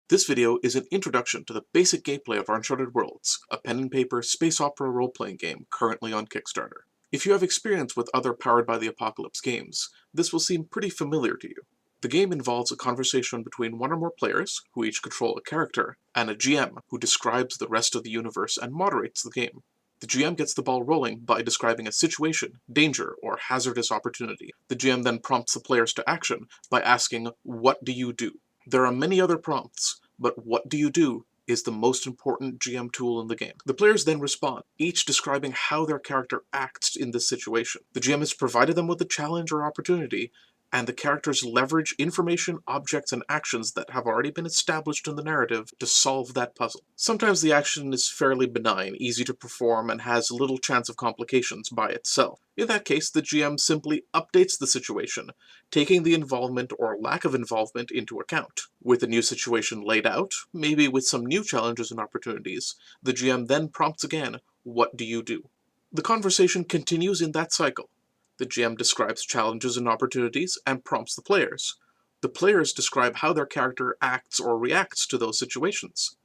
This video is an introduction to the basic gameplay of Uncharted Worlds, a pen and paper space opera role-playing game currently on Kickstarter. If you have experience with other Powered by the Apocalypse games, this will seem pretty familiar to you. The game involves a conversation between one or more players, who each control a character, and a GM, who describes the rest of the universe and moderates the game. The GM gets the ball rolling by describing a situation, danger, or hazardous opportunity. The GM then prompts the players to action by asking, "What do you do?" There are many other prompts, but "what do you do" is the most important GM tool in the game. The players then respond, each describing how their character acts in this situation. The GM has provided them with a challenge or opportunity, and the characters leverage information, objects, and actions that have already been established in the narrative to solve that puzzle. Sometimes the action is fairly benign, easy to perform, and has little chance of complications by itself. In that case, the GM simply updates the situation, taking the involvement or lack of involvement into account. With the new situation laid out, maybe with some new challenges and opportunities, the GM then prompts again, "What do you do?" The conversation continues in that cycle. The GM describes challenges and opportunities and prompts the players. The players describe how their character acts or reacts to those situations.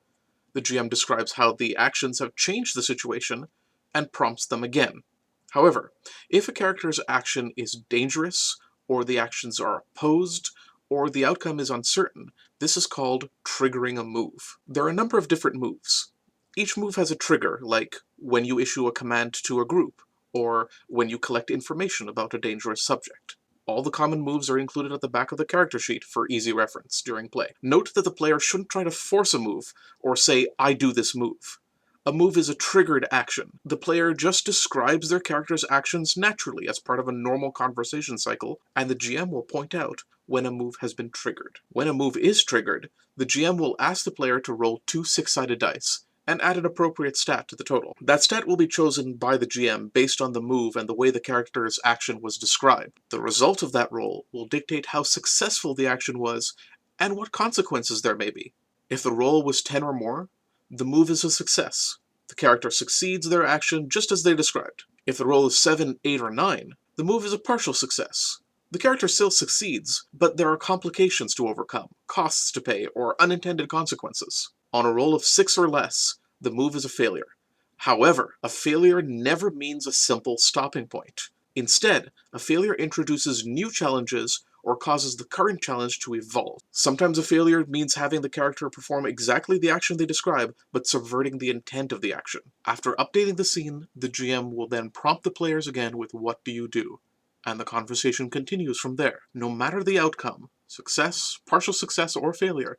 The GM describes how the actions have changed the situation and prompts them again. However, if a character's action is dangerous, or the actions are opposed, or the outcome is uncertain, this is called triggering a move. There are a number of different moves. Each move has a trigger, like when you issue a command to a group, or when you collect information about a dangerous subject. All the common moves are included at the back of the character sheet for easy reference during play. Note that the player shouldn't try to force a move, or say, "I do this move." A move is a triggered action. The player just describes their character's actions naturally as part of a normal conversation cycle, and the GM will point out when a move has been triggered. When a move is triggered, the GM will ask the player to roll 2 six-sided dice, and add an appropriate stat to the total. That stat will be chosen by the GM based on the move and the way the character's action was described. The result of that roll will dictate how successful the action was and what consequences there may be. If the roll was 10 or more, the move is a success. The character succeeds their action just as they described. If the roll is 7, 8, or 9, the move is a partial success. The character still succeeds, but there are complications to overcome, costs to pay, or unintended consequences. On a roll of 6 or less, the move is a failure. However, a failure never means a simple stopping point. Instead, a failure introduces new challenges or causes the current challenge to evolve. Sometimes a failure means having the character perform exactly the action they describe, but subverting the intent of the action. After updating the scene, the GM will then prompt the players again with "What do you do?" and the conversation continues from there. No matter the outcome, success, partial success, or failure,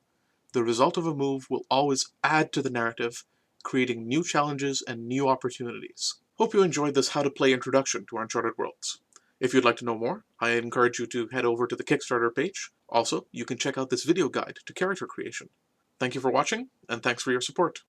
the result of a move will always add to the narrative, creating new challenges and new opportunities. Hope you enjoyed this how to play introduction to Uncharted Worlds. If you'd like to know more, I encourage you to head over to the Kickstarter page. Also, you can check out this video guide to character creation. Thank you for watching, and thanks for your support.